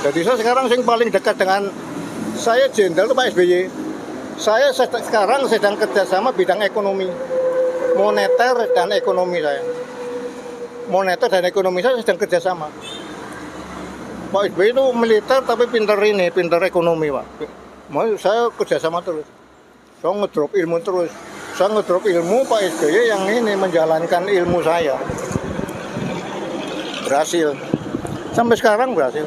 Jadi saya sekarang yang paling dekat dengan saya jenderal itu Pak SBY. Saya sekarang sedang kerjasama bidang ekonomi, moneter dan ekonomi saya. Moneter dan ekonomi saya sedang kerjasama. Pak SBY itu militer tapi pinter ekonomi Pak. Mau saya kerjasama terus. Saya ngedrop ilmu terus. Saya ngedrop ilmu Pak SBY yang ini menjalankan ilmu saya. Berhasil. Sampai sekarang berhasil.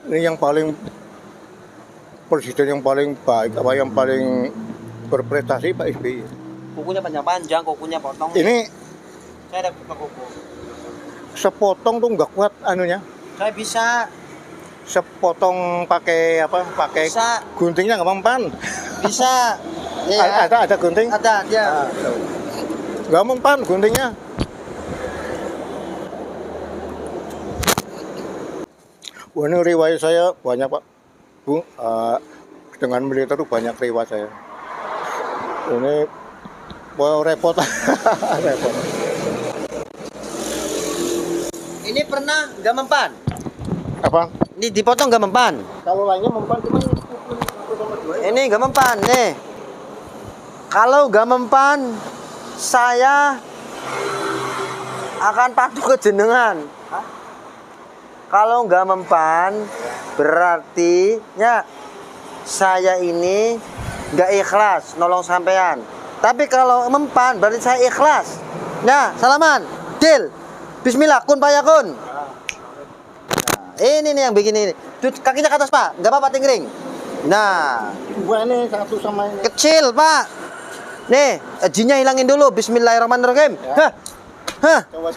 Ini yang paling presiden yang paling baik, apa yang paling berprestasi Pak SBY. Kukunya panjang-panjang, kukunya potong. Ini Saya ada kuku. sepotong tuh nggak kuat anunya. Saya bisa. Sepotong pakai apa? Pakai Bisa. guntingnya nggak mempan. Bisa. Ya. Ada gunting? Ada dia. Nggak mempan guntingnya. Wah, ini riwayat saya banyak Pak. Bu, dengan militer itu banyak riwayat saya. Ini repot. Repot. Ini pernah nggak mempan? Apa? Ini dipotong nggak mempan? Kalau lainnya mempan cuma Ini nggak mempan nih. Kalau nggak mempan, saya akan patuh ke jenengan. Kalau nggak mempan, berarti ya saya ini nggak ikhlas nolong sampean. Tapi kalau mempan, berarti saya ikhlas. Ya, salaman, deal. Bismillah, kun payakun. Nah, ini nih yang begini ini. Kakinya ke atas Pak, nggak apa-apa tingkring. Nah, dua ini satu sama ini. kecil Pak. Nih, jinnya hilangin dulu. Bismillahirrahmanirrahim. Ya. Hah, hah. Coba.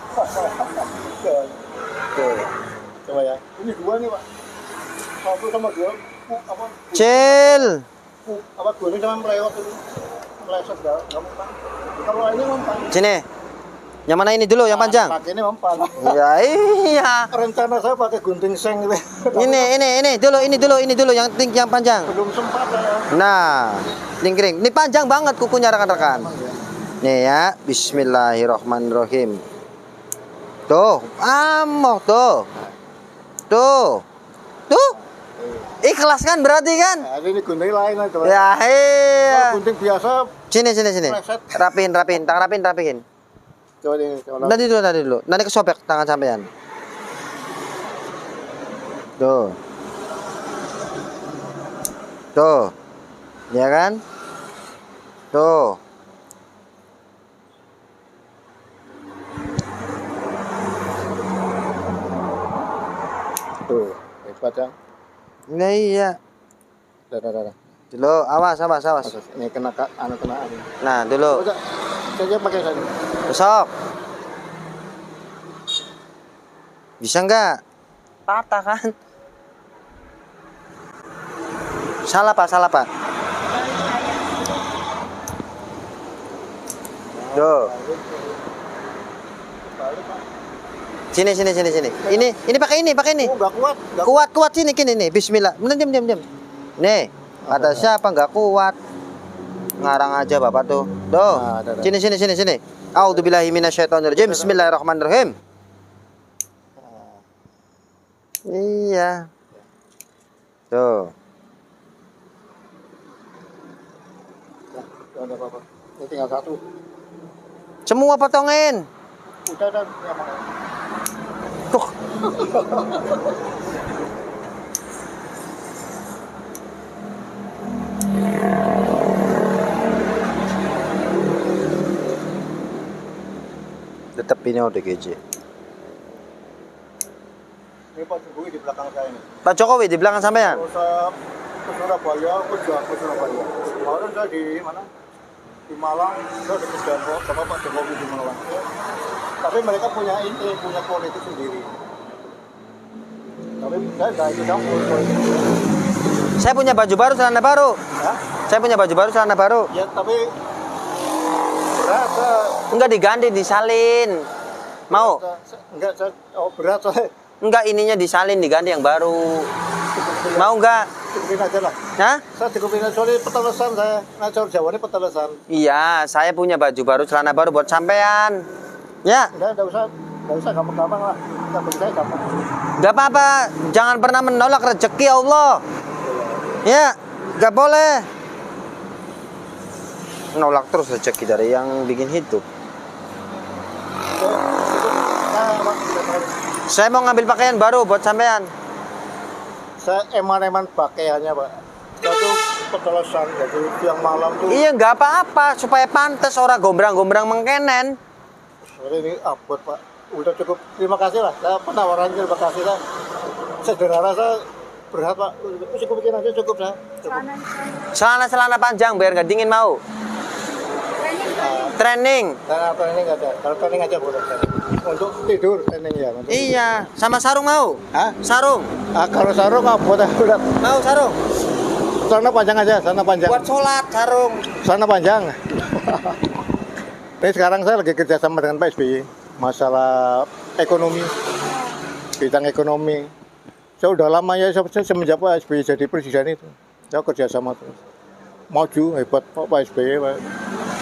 Coba ya. Ini dua nih Pak. Satu sama dua. Apa? Cil. Apa gunting sama melewat itu? Meleset nggak mempan. Kalau lainnya mempan. Sini. Yang mana ini dulu, yang panjang? Pakai ini mempan. Ya iya. Rencana saya pakai gunting seng gitu. Ini dulu yang panjang. Belum sempat ya. Nah, tingkring. Ini panjang banget kukunya rekan-rekan. Nih ya, bismillahirrahmanirrahim. Tuh, amoh tuh. Tuh. Tuh. Ikhlas kan berarti kan? Nah, ini gunting lain aja. Ya iya. Kalau gunting biasa. Sini. Meleset. Rapihin. Rapihin. Coba ini. Coba. Nanti dulu. Nanti kesobek tangan sampean. Tuh. Ya kan? Tuh. Tuh, hebat ya. Nah, iya. Dah. Dulu, awas. Ini kena anu. Nah, dulu. Saya pakai saja. Besok. Bisa nggak? Patah kan? Salah Pak. Tuh. Sini. Ini pakai ini. Oh, nggak kuat. Kuat sini nih. Bismillah. Diam. Nih, kata siapa nggak kuat? Ngarang aja Bapak tuh. Tuh. Nah, ada. Sini. A'udzubillahi minasyaitonirrajim. Bismillahirrahmanirrahim. Iya. Tuh. Ada apa-apa. Ini tinggal satu. Semua potongin. Udah. Tuh. Tetap ini udah GJ. Ini Pak Jokowi di belakang saya ini. Pak Jokowi di belakang sampean. Kalau saya ke Surabaya, ke Surabaya. Kemarin saya di mana? Di Malang, saya di Kedanpo sama Pak Jokowi di Malang. Tapi mereka punya politik sendiri. Tapi saya nggak ikut campur. Saya punya baju baru, celana baru. Ya? Saya punya baju baru, celana baru. Ya tapi berat. Enggak diganti, disalin. Mau? Enggak, berat soalnya. Enggak, ininya disalin diganti yang baru. Mau enggak? Cukupin aja lah. Hah? Saya cukupin aja, soalnya petelesan saya. Nah, Jawa ini petelesan. Iya, saya punya baju baru, celana baru buat sampean. Ya, Enggak usah. Enggak usah, gampang-gampang lah. Kita bagi saya gampang. enggak apa-apa. Jangan pernah menolak rezeki Allah. Ya, enggak boleh. Nolak terus rezeki dari yang bikin hidup. Nah, Mas, Saya mau ngambil pakaian baru buat sampean. saya eman-eman pakaiannya, Pak. Satu petelesan, jadi siang malam tuh. Iya, enggak apa-apa supaya pantas orang gombrang-gombrang mengkenen. Sorry, ini abot, Pak. Udah cukup. Terima kasih lah. Saya penawaran terima kasih lah. Sederhana saya berat, Pak. Cukup bikin aja cukup lah. Cukup. Celana-celana panjang biar nggak dingin mau. Training. Karena training nggak ada. Kalau training aja boleh. Untuk tidur training ya. Untuk Iya, sama sarung mau? Hah? Sarung. Kalau sarung abot udah. Mau sarung? Celana panjang aja, celana panjang. Buat sholat sarung. Celana panjang. Ini sekarang saya lagi kerja sama dengan Pak SBY. Masalah ekonomi. Bidang ekonomi. Saya udah lama ya semenjak Pak SBY jadi presiden itu. Saya kerja sama terus. Maju hebat Pak SBY, Pak.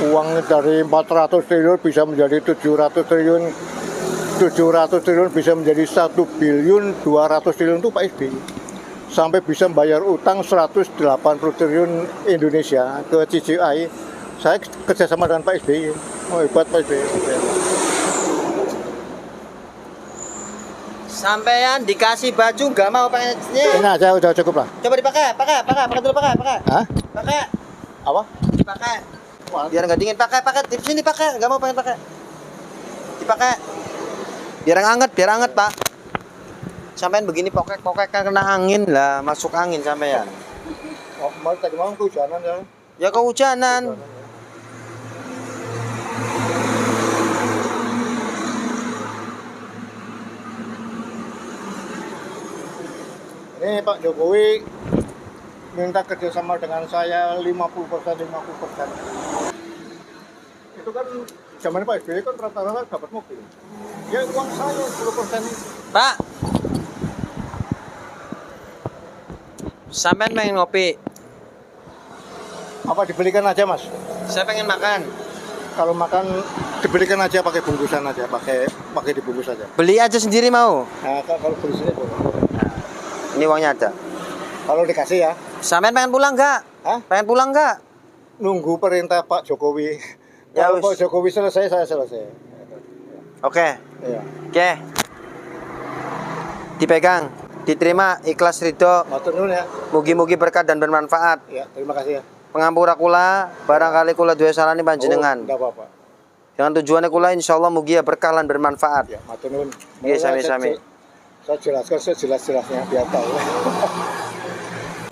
Uang dari 400 triliun bisa menjadi 700 triliun. 700 triliun bisa menjadi 1 billion 200 triliun itu Pak SBY. Sampai bisa membayar utang 180 triliun Indonesia ke CCI. Saya kerjasama dengan Pak SBY. Oh, hebat Pak SBY. Sampean dikasih baju nggak mau pakainya. Ini aja udah cukup lah. Coba dipakai, pakai dulu, pakai. Hah? Pakai, Apa? dipakai. Biar nggak dingin, pakai. Di sini pakai, nggak mau pengen pakai. Dipakai. Biar anget, Pak. Sampean begini pokek kan kena angin lah, masuk angin sampean. Oh, tadi malam kehujanan ya. Ya kehujanan. Ini Pak Jokowi minta kerjasama dengan saya 50%. Itu kan zaman Pak SBY kan rata-rata dapat mobil. Ya uang saya 10% itu. Pak. Sampean pengen ngopi. Apa dibelikan aja Mas? Saya pengen makan. Kalau makan dibelikan aja pakai bungkusan aja, pakai dibungkus aja. Beli aja sendiri mau. Nah, kalau beli sini boleh. Ini uangnya ada. Kalau dikasih ya. Sampean pengen pulang nggak? Hah? Pengen pulang nggak? Nunggu perintah Pak Jokowi. Ya, Kalau wis. Pak Jokowi selesai, saya selesai. Oke. Iya. Oke. Dipegang, diterima ikhlas ridho. Matur nuwun ya. Mugi-mugi berkat dan bermanfaat. Ya, terima kasih ya. Pengampura kula, barangkali kula duwe salani panjenengan. Enggak apa-apa. Dengan tujuannya kula insyaallah mugi ya berkah lan bermanfaat. Ya, matur nuwun. Iya, sami-sami. Saya jelaskan sejelas-jelasnya biar tahu.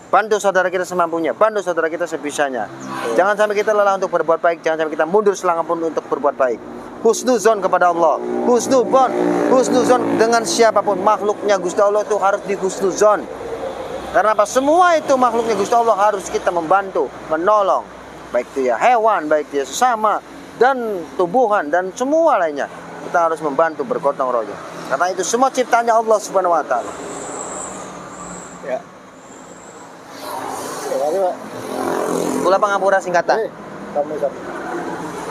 Bantu saudara kita semampunya, bantu saudara kita sebisanya. Jangan sampai kita lelah untuk berbuat baik, jangan sampai kita mundur selangkah pun untuk berbuat baik. Husnuzon kepada Allah, husnuzon dengan siapapun makhluknya Gusti Allah itu harus dihusnuzon. Karena apa? Semua itu makhluknya Gusti Allah harus kita membantu, menolong. Baik itu ya hewan, baik itu ya sesama dan tumbuhan dan semua lainnya. Kita harus membantu bergotong royong. Karena itu semua ciptanya Allah Subhanahu wa taala. Ya. Terima kasih, Pak. Kula pangapura singkatan. Kami.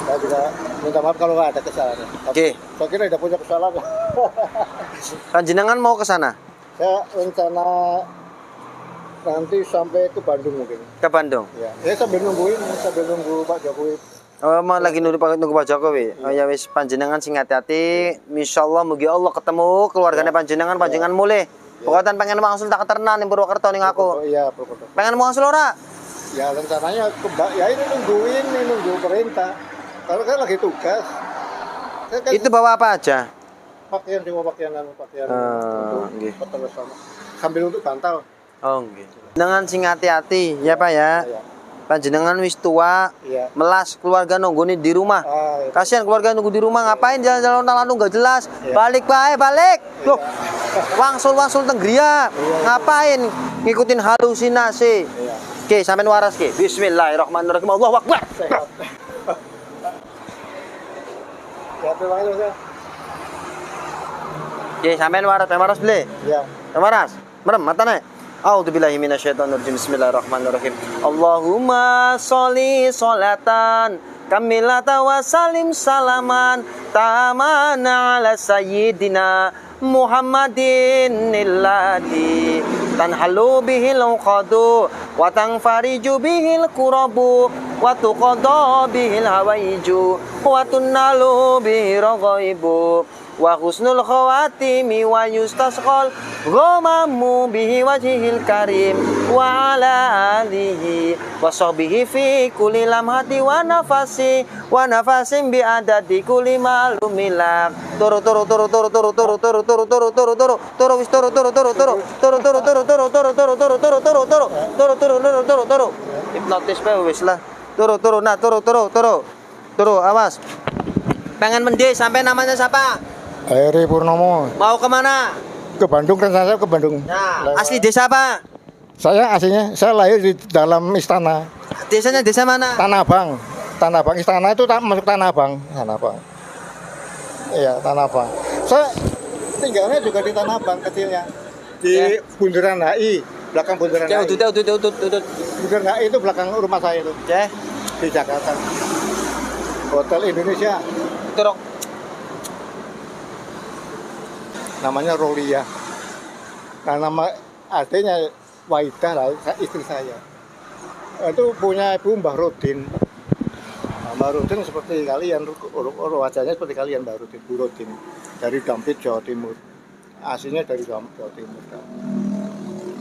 Saya juga minta maaf kalau nggak ada kesalahan. Oke. Saya kira tidak punya kesalahan. Panjenengan mau ke sana? Saya rencana nanti sampai ke Bandung mungkin. Ke Bandung. Ya sambil nunggu Pak Jokowi. Oh, mau lagi nunggu Pak Jokowi. Oh ya wis panjenengan sing hati-hati. Insyaallah mugi Allah ketemu keluarganya panjenengan mulih. Pokoknya pengen wangsul tak keternan ning Purwokerto ning aku. Oh iya, Purwokerto. Pengen wangsul ora? Ya rencananya ya ini nunggu perintah. Kalau kan lagi tugas. Kan Itu bawa apa aja? pakaian nggih. untuk sama. Sambil untuk bantal. Oh nggih. Dengan sing hati-hati ya Pak ya. Ya. Panjenengan wis tua, Iya. melas keluarga nunggune di rumah. Iya. Kasihan keluarga nunggu di rumah ngapain jalan-jalan lalu nggak jelas. Iya. Balik bae, balik. Loh. Wangsul teng griya. Ngapain ngikutin halusinasi? Iya. Oke, sampean waras ke. Bismillahirrahmanirrahim. Allahu Akbar. Sehat. Ya, terima kasih, Mas. Ye, sampean waras beli. Ya. Waras. Merem matane. A'udzubillahi minasyaitonirrajim. Bismillahirrahmanirrahim. Allahumma sholli sholatan kamilata wa salim salaman tamana ala sayyidina Muhammadin illati tanhalu bihil uqadu wa tanfariju bihil kurabu wa tuqada bihil hawaiju wa tunnalu bihi raghaibu wa husnul khawatimi wa yustasqal ghamamu bihi wajhil karim wa ala alihi wa sahbihi fi kulli lamhati wa nafasin bi adadi kulli malumilak turu hipnotis pe wis lah turu awas pengen mendhe sampai namanya siapa? Heri Purnomo. Mau kemana? Ke Bandung, rencana saya ke Bandung. Nah, asli desa apa? Saya aslinya, saya lahir di dalam istana. Desanya desa mana? Tanah Abang. Tanah Abang, istana itu masuk Tanah Abang. Tanah Abang. Iya, Tanah Abang. Saya tinggalnya juga di Tanah Abang kecilnya. Di Bundaran HI, belakang Bundaran HI. Bundaran HI itu belakang rumah saya itu. Di Jakarta. Hotel Indonesia. Turuk. Namanya Rolia. Nah, nama adanya Waidah lah, istri saya. Itu punya ibu Mbah Rodin. Nah, Mbah Rodin seperti kalian, wajahnya seperti kalian Mbah Rodin, Bu Rodin. Dari Dampit, Jawa Timur. Aslinya dari Dampit, Jawa Timur.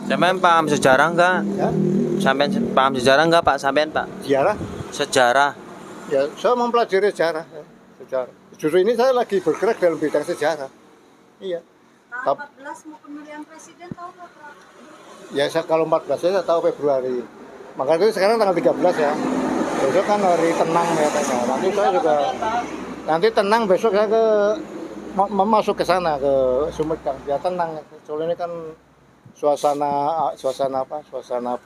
Sampean paham sejarah enggak? Ya? Sampean paham sejarah enggak, Pak? Sampean, Pak? Sejarah? Sejarah. Ya, saya mempelajari sejarah. Ya. Sejarah. Justru ini saya lagi bergerak dalam bidang sejarah. Iya. Tanggal 14 mau pemilihan presiden tahu nggak Pak? Ya, kalau 14 saya tahu Februari. Makanya itu sekarang tanggal 13 ya. Besok kan hari tenang ya. Nanti saya juga nanti tenang besok saya masuk ke sana ke Sumedang. Ya tenang. Soalnya ini kan suasana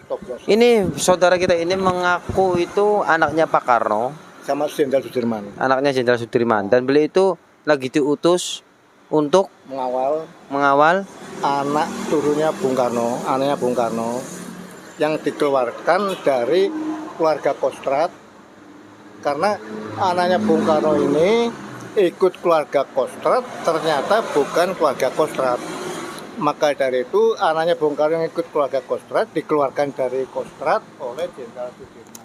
top. Ini saudara kita ini mengaku itu anaknya Pak Karno, Sama Jenderal Sudirman. anaknya Jenderal Sudirman, dan beliau itu lagi diutus untuk Mengawal anak turunnya Bung Karno, anaknya Bung Karno yang dikeluarkan dari keluarga Kostrad karena anaknya Bung Karno ini ikut keluarga Kostrad ternyata bukan keluarga Kostrad. Maka dari itu anaknya Bung Karno yang ikut keluarga Kostrad dikeluarkan dari Kostrad oleh Jenderal Sudirman.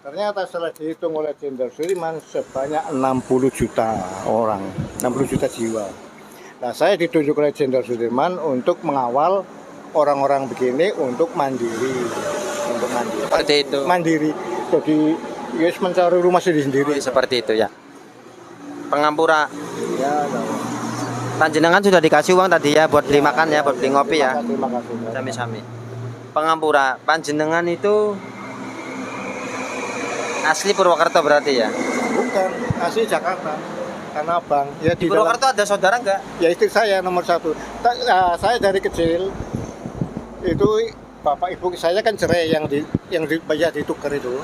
Ternyata setelah dihitung oleh Jenderal Sudirman sebanyak 60 juta orang, 60 juta jiwa. Nah, saya ditunjuk oleh Jenderal Sudirman untuk mengawal orang-orang begini untuk mandiri. seperti itu. Mandiri. Jadi, yes, mencari rumah sendiri. Seperti itu ya. Pengampura. Ya, tahu. Panjenengan sudah dikasih uang tadi ya buat beli makan ya, buat beli ngopi ya. Terima kasih. Sami-sami. Pengampura. Panjenengan itu asli Purwokerto berarti ya? Bukan, asli Jakarta. Tanah Abang. Ya, Di Purwokerto ada saudara enggak? Ya, istri saya nomor 1. Saya dari kecil itu bapak ibu saya kan cerai yang dibayar ditukar itu.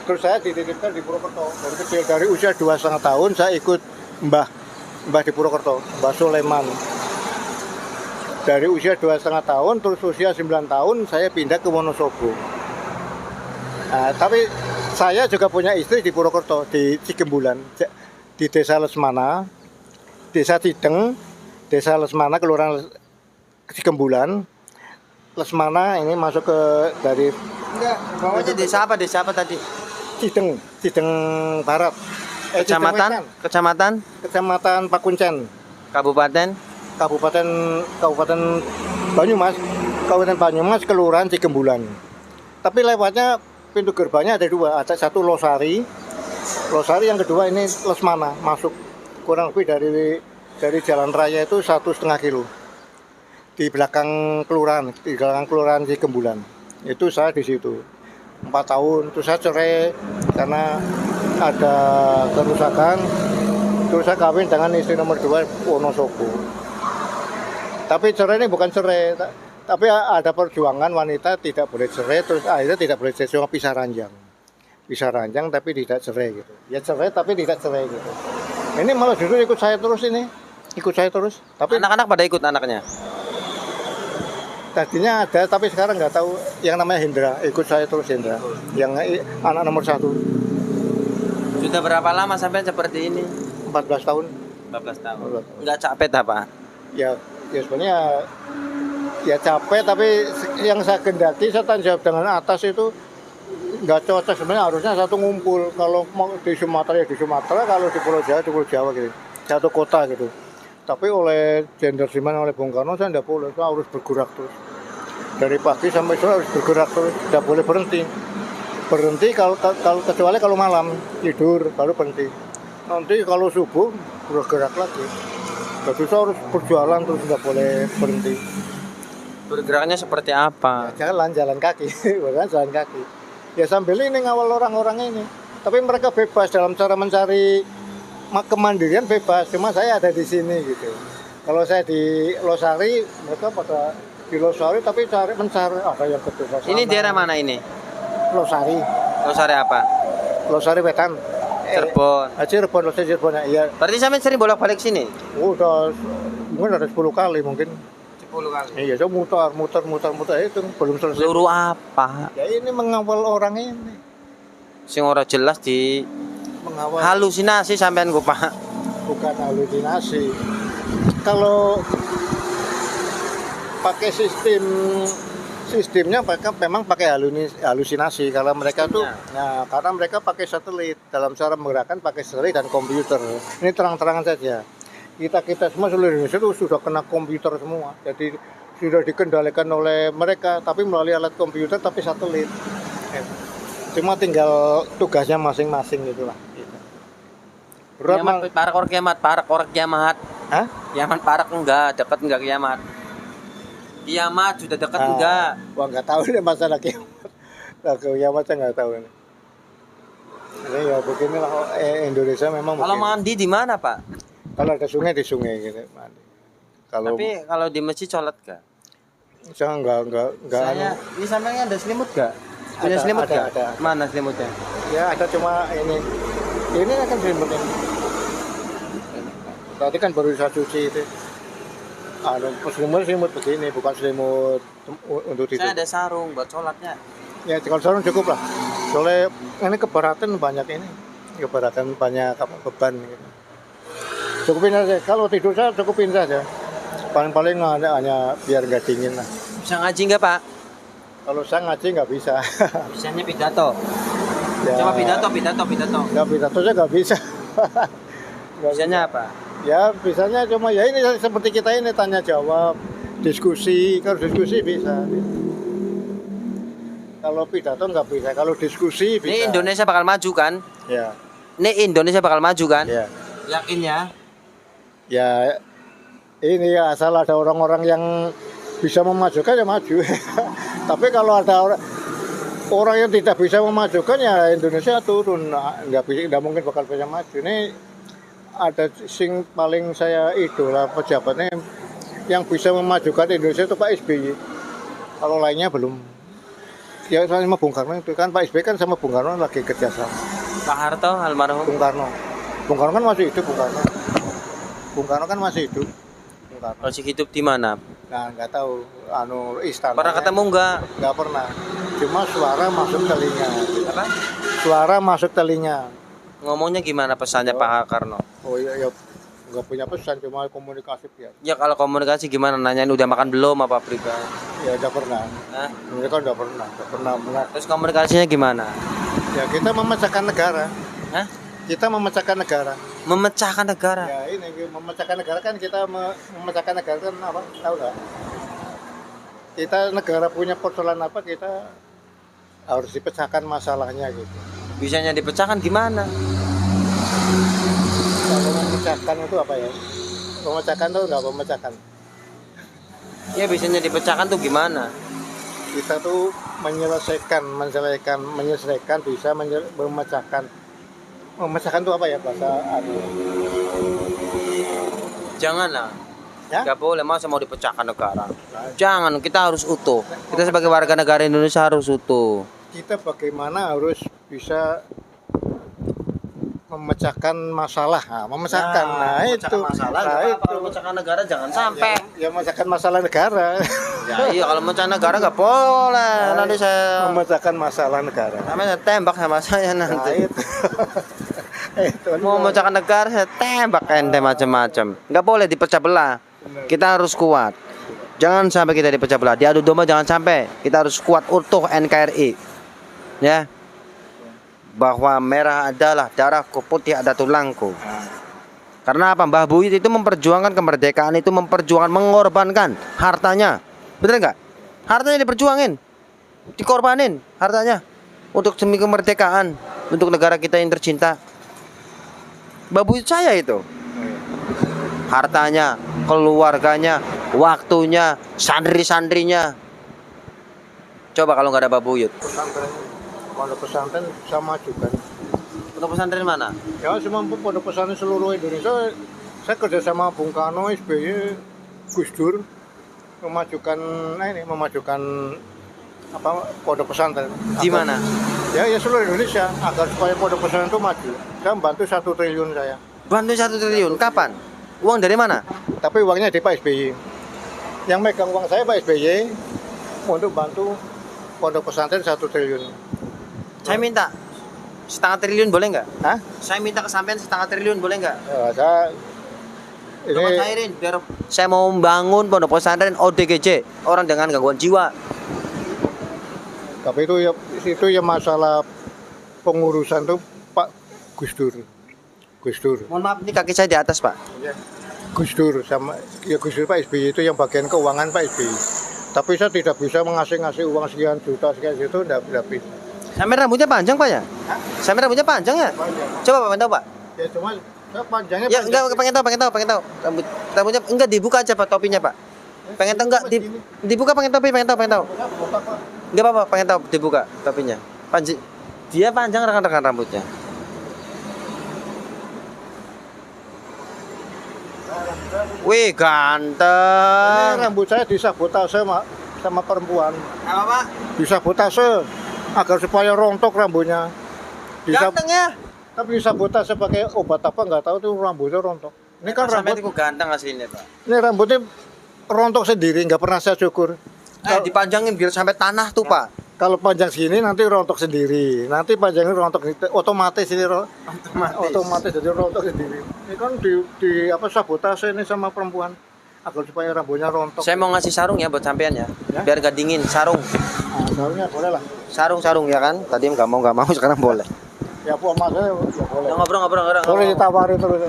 Terus saya dititipkan di Purwokerto dari kecil, dari usia 2,5 tahun saya ikut Mbah di Purwokerto, Mbah Soleman. Dari usia 2,5 tahun terus usia 9 tahun saya pindah ke Wonosobo. Nah, tapi saya juga punya istri di Purwokerto, di Cigembulan, di Desa Lesmana, Desa Cideng, Desa Lesmana, Kelurahan Cigembulan. Lesmana ini masuk ke dari Desa apa tadi? Cideng Barat. Kecamatan Pakuncen. Kabupaten Banyumas. Kabupaten Banyumas, Kelurahan Cigembulan. Tapi lewatnya pintu gerbangnya ada 2, ada satu Losari, yang kedua ini Lesmana, masuk kurang lebih dari jalan raya itu 1,5 kilo. Di belakang kelurahan Cigembulan. Itu saya di situ 4 tahun. Terus saya cerai karena ada kerusakan. Terus saya kawin dengan istri nomor 2 Wonosobo. Tapi cerai ini bukan cerai, tapi ada perjuangan wanita tidak boleh cerai, terus akhirnya tidak boleh cerai, cuma pisah ranjang tapi tidak cerai gitu. Ya cerai tapi tidak cerai gitu. Ini malah justru ikut saya terus ini. ikut saya terus. Tapi Anak-anak pada ikut anaknya. tadinya ada, tapi sekarang nggak tahu. Yang namanya Hendra, ikut saya terus Hendra. Yang anak nomor 1, Sudah berapa lama sampai seperti ini? 14 tahun. 14 tahun. Enggak capek apa? Ya, ya sebenarnya ya capek, tapi yang saya kendaki, saya tanggung jawab dengan atas itu nggak cocok. Sebenarnya harusnya satu ngumpul. Kalau mau di Sumatera ya di Sumatera, kalau di Pulau Jawa gitu. Satu kota gitu. Tapi oleh Jenderal Sudirman, oleh Bung Karno, saya tidak boleh. Saya harus bergerak terus. Dari pagi sampai sore harus bergerak terus. Tidak boleh berhenti. Berhenti kalau kecuali kalau malam tidur baru berhenti. Nanti kalau subuh bergerak lagi. Jadi saya harus berjualan terus, tidak boleh berhenti. Bergeraknya seperti apa? Ya, jalan kaki, bukan jalan kaki. Ya sambil ini ngawal orang-orang ini. Tapi mereka bebas dalam cara mencari kemandirian, bebas. Cuma saya ada di sini gitu. Kalau saya di Losari, mereka pada di Losari tapi mencari apa yang betul. Ini daerah mana ini? Losari. Losari apa? Losari Wetan. Cirebon. Cirebon, Losari Cirebon. Iya. Berarti sampai sering bolak-balik sini? Udah mungkin ada 10 kali mungkin. 10 kali. Iya, saya muter itu belum selesai. Seluruh apa? Ya ini mengawal orang ini. Sing ora jelas di Mengawal. halusinasi sampean gue Pak. Bukan halusinasi. Kalau pakai sistemnya mereka memang pakai halusinasi. Kalau mereka tuh, nah, karena mereka pakai satelit dalam cara menggerakkan, pakai satelit dan komputer. Ini terang-terangan saja. Kita semua seluruh Indonesia itu sudah kena komputer semua. Jadi sudah dikendalikan oleh mereka, tapi melalui alat komputer, tapi satelit. Cuma tinggal tugasnya masing-masing gitulah. Kiamat, parak orang kiamat. Hah? Kiamat parak enggak, dekat enggak kiamat. Kiamat sudah dekat enggak? Wah, nggak tahu deh masalah kiamat. Nah, kiamat saya nggak tahu ini. Ini ya beginilah Indonesia memang. Kalau begini. mandi di mana, Pak? Kalau ada sungai di sungai gitu mandi. Kalau Tapi kalau di masjid sholat enggak? saya nggak Saya ini sampingnya ada selimut enggak? Punya selimut enggak? ada. Mana selimutnya? Ya ada cuma ini akan selimut ini. Tadi kan baru saya cuci itu. Selimut begini, bukan selimut untuk tidur. Saya ada sarung buat sholatnya. Ya kalau sarung cukup lah. Soalnya ini keberatan banyak ini. Keberatan banyak beban gitu. Cukupin aja. Kalau tidur saya cukupin saja. Paling-paling hanya biar nggak dingin lah. Bisa ngaji enggak, Pak? Kalau saya ngaji nggak bisa. Bisanya pidato. Ya, Coba pidato. nggak pidato saya nggak bisa. Bisanya apa? Ya bisanya cuma ya ini seperti kita ini tanya jawab, diskusi. Kalau diskusi bisa. Kalau pidato nggak bisa. Kalau diskusi bisa. Ini Indonesia bakal maju kan? Ya. Ini Indonesia bakal maju kan? Ya. Yakin ya? Ya ini ya asal ada orang-orang yang bisa memajukan ya maju. Tapi kalau ada orang yang tidak bisa memajukan ya Indonesia turun, nggak mungkin bakal bisa maju. Ini ada sing paling saya idola pejabatnya yang bisa memajukan Indonesia itu Pak SBY. Kalau lainnya belum. Ya sama Bung Karno itu kan Pak SBY kan sama Bung Karno lagi kerjasama. Pak Harto almarhum. Bung Karno kan masih hidup Bung Karno. Bung Karno kan masih hidup. Bung Karno. Masih hidup di mana? Nah nggak tahu istana. Pernah ketemu enggak? Nggak pernah. Cuma suara masuk telinga. Apa? Suara masuk telinga. Ngomongnya gimana pesannya Pak Karno? Oh iya nggak punya pesan, cuma komunikasi biasa. Ya kalau komunikasi gimana? Nanyain udah makan belum apa pribadi? Ya udah pernah. Hah? Mereka udah pernah. Terus komunikasinya gimana? Ya kita memecahkan negara. Hah? Kita memecahkan negara. Memecahkan negara. Ya ini memecahkan negara kan kita memecahkan negara kan apa? Tahu nggak? Kita negara punya persoalan apa kita harus dipecahkan masalahnya gitu. Bisanya dipecahkan gimana? Kalau memecahkan itu apa ya? Memecahkan itu nggak memecahkan. Ya bisanya dipecahkan tuh gimana? Kita tuh menyelesaikan bisa memecahkan. Memecahkan itu apa ya bahasa Janganlah. Ya? Gak boleh, masa mau dipecahkan negara. Jangan, kita harus utuh. Kita sebagai warga negara Indonesia harus utuh. Kita bagaimana harus bisa memecahkan masalah. Nah, memecahkan. Nah, itu. masalah. Nah, Nah, itu. kalau memecahkan negara jangan sampai. Ya memecahkan masalah negara. Ya iya, kalau memecahkan negara nggak boleh. Nanti saya Memecahkan masalah negara. namanya tembak sama saya Nah, nanti. itu. Itu. Mau memecahkan negara saya tembak ente macam-macam. Nggak boleh dipecah belah. Kita harus kuat. Jangan sampai kita dipecah belah. Diadu domba jangan sampai. Kita harus kuat utuh NKRI. Ya. Bahwa merah adalah darahku, putih ada tulangku. Karena apa? Mbah Buyut itu memperjuangkan kemerdekaan, itu memperjuangkan, mengorbankan hartanya. Betul nggak? Hartanya diperjuangin, dikorbanin hartanya untuk demi kemerdekaan, untuk negara kita yang tercinta. Mbah Buyut saya itu. Hartanya, keluarganya, waktunya, santri-santrinya. Coba kalau nggak ada Mbah Buyut. Pondok pesantren sama juga. Untuk pesantren mana? Ya semua pondok pesantren seluruh Indonesia. Saya kerja sama Bung Karno, SBY, Gus Dur memajukan apa pondok pesantren. Di mana? Ya seluruh Indonesia agar supaya pondok pesantren itu maju. Saya bantu 1 triliun saya. Bantu 1 triliun. Kapan? Uang dari mana? Tapi uangnya di Pak SBY. Yang megang uang saya Pak SBY untuk bantu pondok pesantren 1 triliun. Saya minta 1,5 triliun boleh nggak? Hah? Saya minta kesampean 1,5 triliun boleh nggak? Ya, saya Tolong ini cairin biar saya mau membangun pondok pesantren ODGJ, orang dengan gangguan jiwa. tapi itu ya masalah pengurusan tuh Pak Gus Dur. Gus Dur. Mohon maaf, ini kaki saya di atas, Pak. Gus Dur sama ya Gus Dur Pak SBY itu yang bagian keuangan Pak SBY. Tapi saya tidak bisa ngasih uang sekian juta sekian itu tidak bisa. Sampai rambutnya panjang, Pak ya? Sampai rambutnya panjang ya? Coba Pak, pengen tahu, Pak. Ya cuma saya panjangnya Ya enggak, pengen tahu. Rambutnya enggak dibuka aja Pak topinya, Pak. Pengen tahu enggak dibuka, pengen tahu. Enggak apa-apa, pengen tahu dibuka topinya. Dia panjang rekan-rekan rambutnya. Wih, Ini ganteng. rambut saya disabotase sama perempuan. Apa, Pak? Disabotase agar supaya rontok rambutnya. Ganteng ya? Tapi disabotase pakai obat apa nggak tahu tuh rambutnya rontok. Ini kan Sampai rambut itu ganteng aslinya, Pak. ini rambutnya rontok sendiri, nggak pernah saya cukur. Dipanjangin biar sampai tanah tuh, Pak. Kalau panjang segini nanti rontok sendiri. Nanti panjangnya rontok otomatis ini otomatis jadi rontok sendiri. Ini kan di apa sabotase ini sama perempuan agar supaya rambutnya rontok. Saya mau ngasih sarung ya buat sampean ya. Ya? Biar gak dingin, sarung. Nah, seharusnya boleh lah. Sarung ya kan? Tadi nggak mau sekarang boleh. Ya puan mas saya ya boleh. Ngobrol. Boleh ditawarin terus.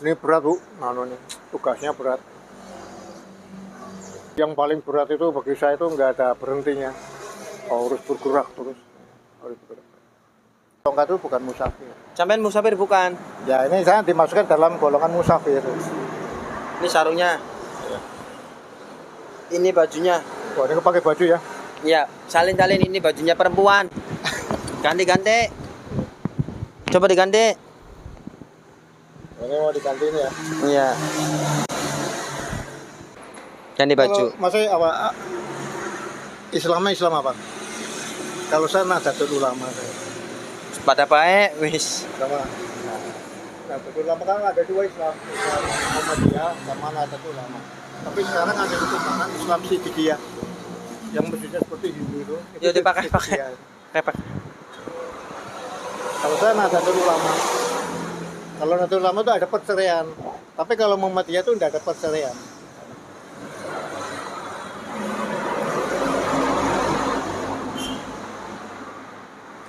Ini berat Bu, nih tugasnya berat. Yang paling berat itu bagi saya itu nggak ada berhentinya. Harus bergerak terus. Harus bergerak. Tongkat itu bukan musafir. Sampean musafir bukan? Ya ini saya dimasukkan dalam golongan musafir. Ini sarungnya. Ini bajunya. Wah ini pakai baju ya. Iya, salin ini bajunya perempuan. Ganti. Coba diganti. Ini mau diganti ini ya. Iya. Ganti baju. Kalau Mas apa? Islam apa? Kalau saya Nahdlatul Ulama saya. Pada baik, wis. Sama. Nahdlatul Ulama kan ada dua Islam Muhammadiyah sama Nahdlatul Ulama. Tapi sekarang ada perkembangan Islam Siddiqiyah yang mestinya seperti Hindu itu. Ya dipakai. Siddiqiyah. Repek. Kalau saya Nahdlatul Ulama. Kalau Nahdlatul Ulama itu ada perceraian. Tapi kalau Muhammadiyah itu tidak ada perceraian.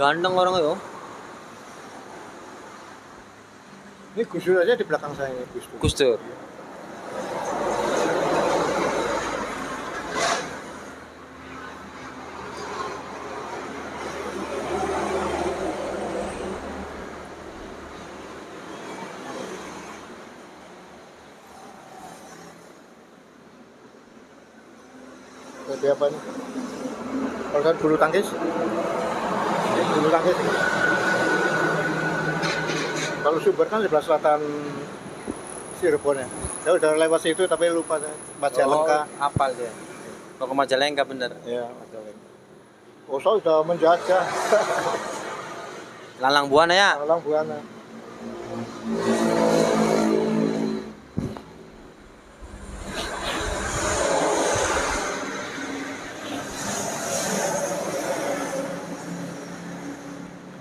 Ganteng orang itu. Ini Gus Dur aja di belakang saya ini Gus Dur. Gus Dur. Jadi apa nih? Kalau kan bulu tangkis. Bulu tangkis. Kalau Sumber kan sebelah selatan Cirebon ya. Saya udah lewat situ tapi lupa saya. Majalengka. Apal dia. Mau ke Majalengka bener. Ya, oh saya sudah menjajah. Lalang Buana ya. Malang Buana.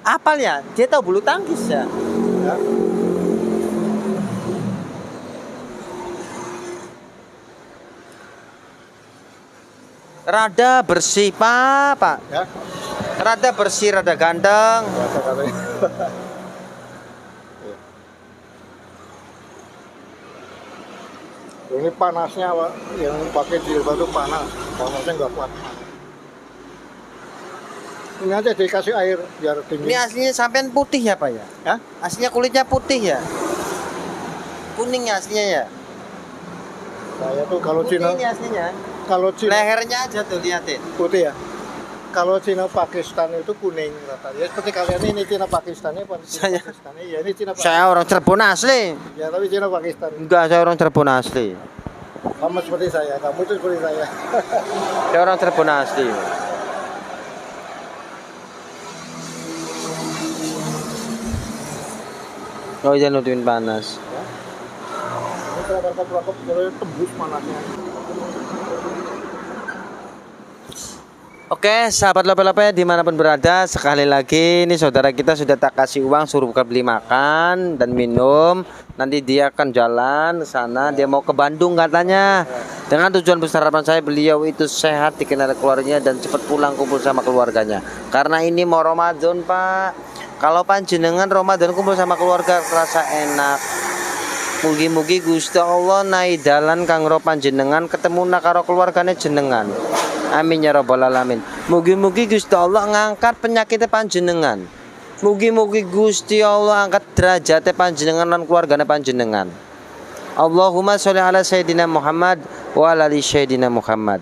Apal ya? Dia tahu bulu tangkis ya. Ya. Rada bersih Pak. Ya. Rada bersih, rada ganteng. Biasa katanya. Ini panasnya Pak, yang pakai jilbab itu panas, panasnya nggak kuat. Ini aja dikasih air biar Ini dingin. aslinya sampean putih ya Pak ya? Ya? Aslinya kulitnya putih ya? Kuning ya aslinya ya? Saya tuh kalau Putih Cina, ini aslinya. kalau Cina Lehernya aja tuh liatin. putih ya. Kalau Cina Pakistan itu kuning rata. Ya seperti kalian ini Cina Pakistannya apa? Cina Saya- Pakistan. Ya ini Cina Pakistan. Saya orang Cirebon asli. Ya tapi Cina Pakistan. Enggak, saya orang Cirebon asli. Kamu seperti saya, kamu itu seperti saya. Saya orang Cirebon asli. Oh jangan nutupin panas. Ini kelakop kalau tembus panasnya. Oke, sahabat lope-lope dimanapun berada, sekali lagi ini saudara kita sudah tak kasih uang, suruh buka beli makan dan minum. Nanti dia akan jalan ke sana, dia mau ke Bandung katanya. Dengan tujuan besar harapan saya beliau itu sehat, dikenal keluarganya dan cepat pulang kumpul sama keluarganya. Karena ini mau Ramadan Pak. Kalau panjenengan Ramadan kumpul sama keluarga terasa enak. Mugi-mugi Gusti Allah nai dalan kang ro panjenengan ketemu karo keluargane jenengan. Amin ya rabbal alamin. Mugi-mugi Gusti Allah ngangkat penyakit panjenengan. Mugi-mugi Gusti Allah angkat derajat panjenengan lan keluargane panjenengan. Allahumma sholli ala sayyidina Muhammad wa ala ali sayyidina Muhammad.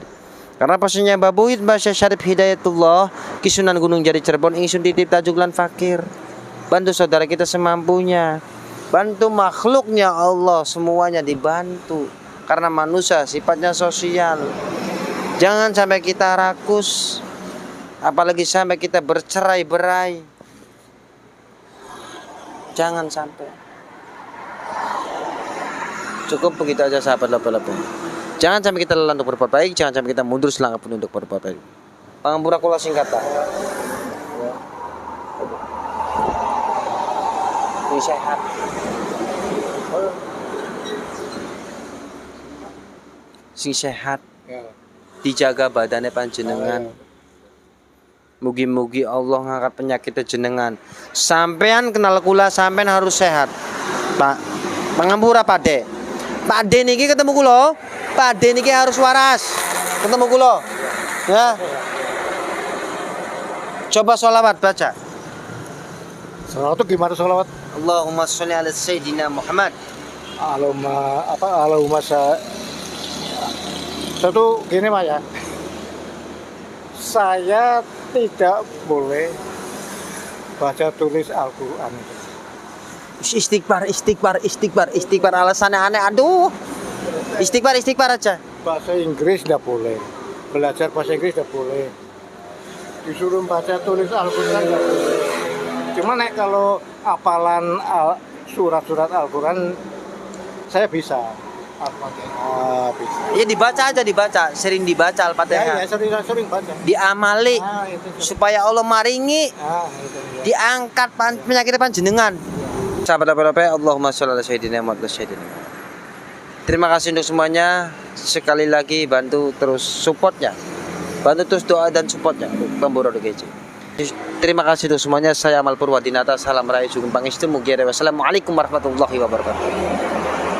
Karena pastinya Babuit Basya Syarif Hidayatullah Kisunan Gunung Jati Cirebon ingsun titip tajuk lan fakir. Bantu saudara kita semampunya. Bantu makhluknya Allah, semuanya dibantu. Karena manusia sifatnya sosial. Jangan sampai kita rakus, apalagi sampai kita bercerai-berai. Jangan sampai. Cukup begitu aja sahabat lope-lope. Jangan sampai kita lelah untuk berbuat baik, jangan sampai kita mundur selangkah pun untuk berbuat baik. Pangampura kula singkata. Ini sehat. Sing sehat, Ya. dijaga badannya panjenengan. Mugi-mugi Allah ngangkat penyakit jenengan. Sampean kenal kula, sampean harus sehat. Pak, pangampura Pakde. Pakde niki ketemu kula. Pakde niki harus waras. Ketemu kula. Ya. Coba sholawat baca. Salawat itu gimana salawat? Allahumma sholli ala sayyidina Muhammad. Allahumma satu gini Pak ya. Saya tidak boleh baca tulis Al-Qur'an. Istighfar, istighfar, istighfar, istighfar. Alasannya aneh. Aduh. Istighfar, istighfar aja. Bahasa Inggris tidak boleh. Belajar bahasa Inggris tidak boleh. Disuruh baca tulis Al-Qur'an tidak boleh. Cuma kalau hafalan surat-surat Al-Qur'an saya bisa. Al-Fatihah bisa. Ya dibaca aja, dibaca. Sering dibaca Al-Fatihah. Ya, sering baca. Diamali Itu. supaya Allah maringi Itu ya. diangkat penyakit panjenengan. Sahabat apa-apa, Allahumma sholli ala sayyidina Muhammad wa sayyidina. Terima kasih untuk semuanya. Sekali lagi bantu terus supportnya. Bantu terus doa dan supportnya untuk Bamburo DGJ. Terima kasih untuk semuanya. Saya Amal Purwadinata. Salam Rayu Sugeng Pangestu. Mugi Assalamualaikum warahmatullahi wabarakatuh.